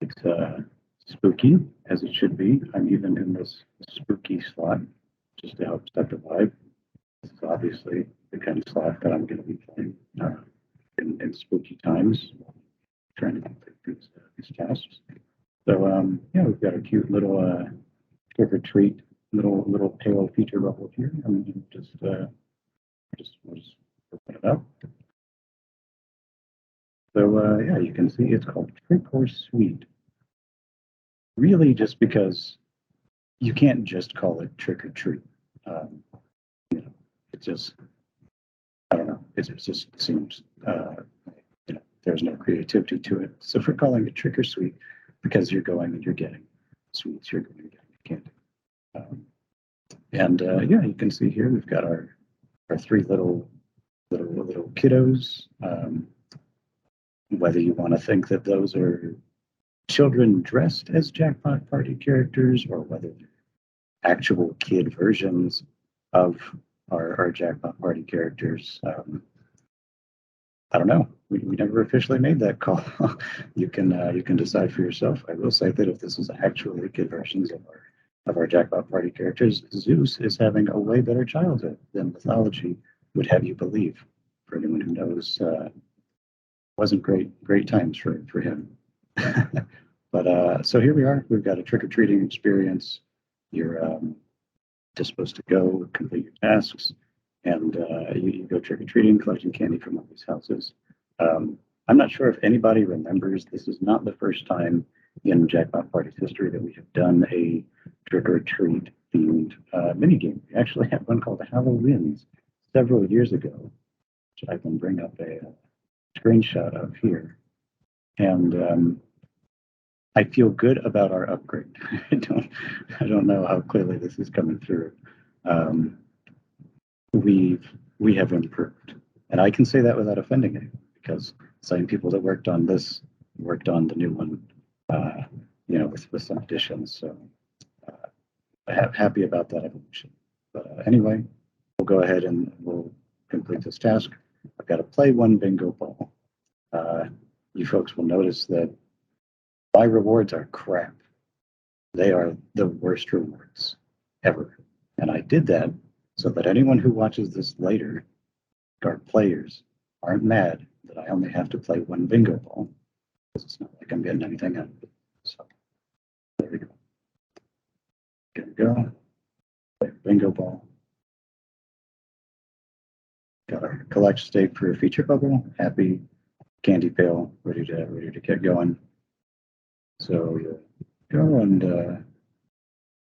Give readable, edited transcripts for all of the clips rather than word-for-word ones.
It's spooky, as it should be. I'm even in this spooky slot just to help set the vibe. This is obviously the kind of slot that I'm going to be playing in spooky times, trying to complete these tasks. So yeah, we've got a cute little trick or treat little pale feature bubble here. I'm mean, we'll just open it up. So yeah, you can see it's called Trick or Sweet. Really, just because you can't just call it trick or treat. You know, it just I don't know. It just seems there's no creativity to it. So we're calling it trick or sweet because you're going and you're getting sweets. You're going and getting candy. And yeah, you can see here we've got our three little kiddos. Whether you want to think that those are children dressed as Jackpot Party characters or whether they're actual kid versions of our Jackpot Party characters. I don't know. We never officially made that call. You can decide for yourself. I will say that if this is actually kid versions of our Jackpot Party characters, Zeus is having a way better childhood than mythology would have you believe. For anyone who knows, wasn't great times for him. But so here we are. We've got a trick or treating experience. You're just supposed to go complete your tasks, and you go trick or treating, collecting candy from all these houses. I'm not sure if anybody remembers. This is not the first time in Jackpot Party's history that we have done a trick or treat themed mini game. We actually had one called Halloween's several years ago, which I can bring up a screenshot of here. And I feel good about our upgrade. I don't know how clearly this is coming through. We have improved, and I can say that without offending anyone because the same people that worked on this worked on the new one, with some additions. So I'm happy about that evolution. But anyway, we'll go ahead and we'll complete this task. I've got to play one bingo ball. You folks will notice that my rewards are crap. They are the worst rewards ever. And I did that so that anyone who watches this later, our players, aren't mad that I only have to play one bingo ball. Because it's not like I'm getting anything out of it. So there we go. There we go. Play a bingo ball. Got our collect stake for a feature bubble. Happy candy pail, ready to get going. So you go and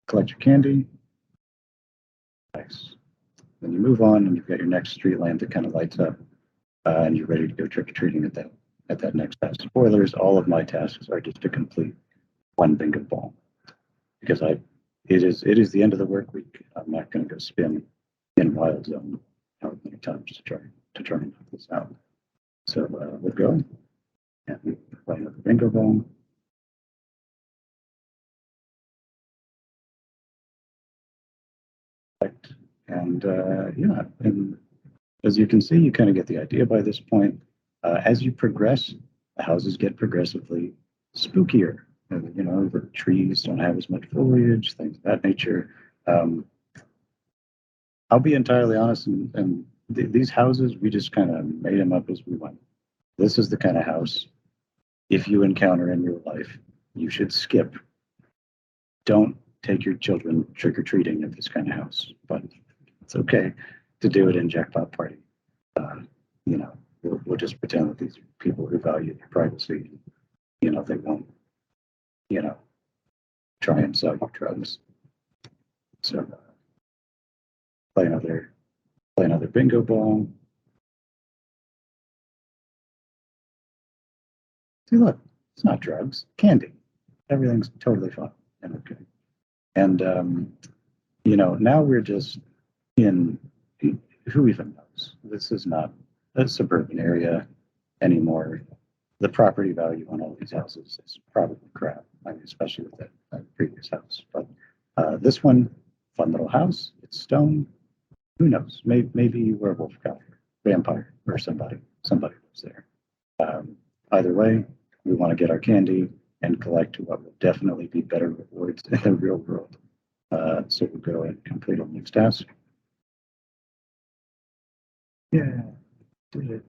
collect your candy. Nice. Then you move on, and you've got your next street lamp that kind of lights up, and you're ready to go trick or treating at that next task. Spoilers: all of my tasks are just to complete one bingo ball because it is the end of the work week. I'm not going to go spin in Wild Zone however many times to try and knock this out. So we'll go and we play another bingo ball. And yeah, and as you can see, you kind of get the idea by this point. As you progress, the houses get progressively spookier. The trees don't have as much foliage, things of that nature. I'll be entirely honest, and these houses, we just kind of made them up as we went. This is the kind of house, if you encounter in your life, you should skip. Don't take your children trick-or-treating at this kind of house, but it's okay to do it in Jackpot Party. We'll just pretend that these are people who value their privacy. They won't, try and sell you drugs. So play another bingo ball. See, look, it's not drugs, candy. Everything's totally fine and okay. And now we're just in, who even knows? This is not a suburban area anymore. The property value on all these houses is probably crap. I mean, especially with that previous house. But this one, fun little house. It's stone. Who knows? Maybe werewolf guy, vampire, or somebody lives there. Either way, we want to get our candy. and collect what will definitely be better rewards in the real world. So we'll go and complete our next task. Yeah, did it.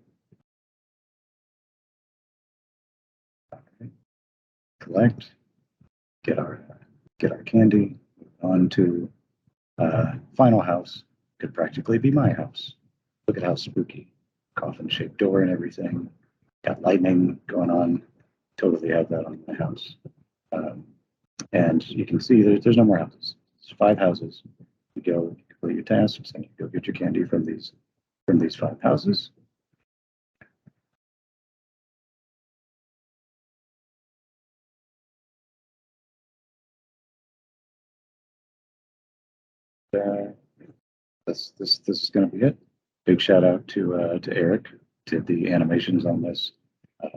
Okay. Collect, get our candy, move on to final house. Could practically be my house. Look at how spooky. Coffin-shaped door and everything. Got lightning going on. Totally have that on my house. And you can see there's no more houses. It's 5 houses. You go complete your tasks and you go get your candy from these 5 houses. This is going to be it. Big shout out to Eric. Did the animations on this.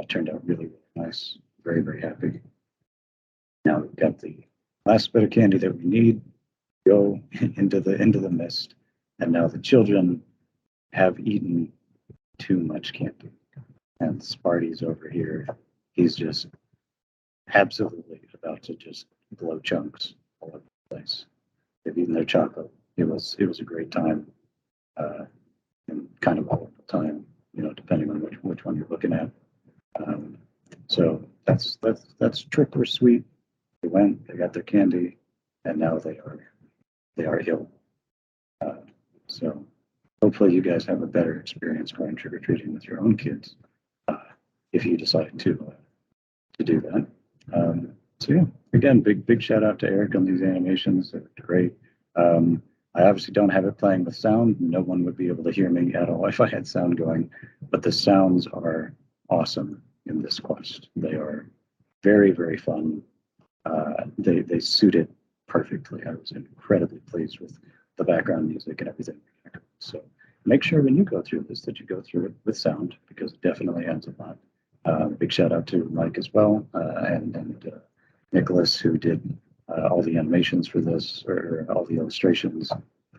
Turned out really, really nice. Very, very happy. Now we've got the last bit of candy that we need. Go into the mist, and now the children have eaten too much candy, and Sparty's over here. He's just absolutely about to just blow chunks all over the place. They've eaten their chocolate. It was a great time, and kind of all the time, depending on which one you're looking at. So that's trick or sweet. They went, they got their candy, and now they are ill. So hopefully you guys have a better experience going trick or treating with your own kids, if you decide to do that. So yeah, again, big shout out to Eric on these animations. They're great. I obviously don't have it playing with sound. No one would be able to hear me at all if I had sound going, but the sounds are awesome in this quest. They are very, very fun. They suit it perfectly. I was incredibly pleased with the background music and everything. So make sure when you go through this that you go through it with sound, because it definitely adds a lot. Big shout out to Mike as well, and Nicholas, who did all the animations for this, or all the illustrations.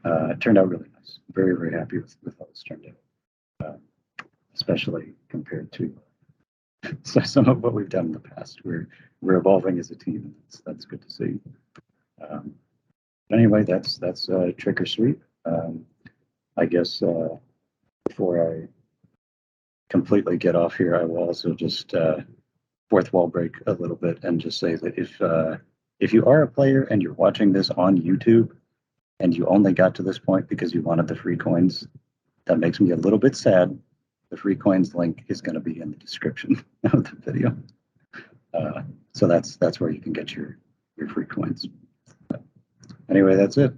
It turned out really nice. Very, very happy with how this turned out, especially compared to some of what we've done in the past. We're evolving as a team. That's good to see. Anyway, that's trick or sweet. I guess before I completely get off here, I will also just fourth wall break a little bit and just say that if you are a player and you're watching this on YouTube and you only got to this point because you wanted the free coins, that makes me a little bit sad. The free coins link is going to be in the description of the video. So that's where you can get your free coins. Anyway, that's it.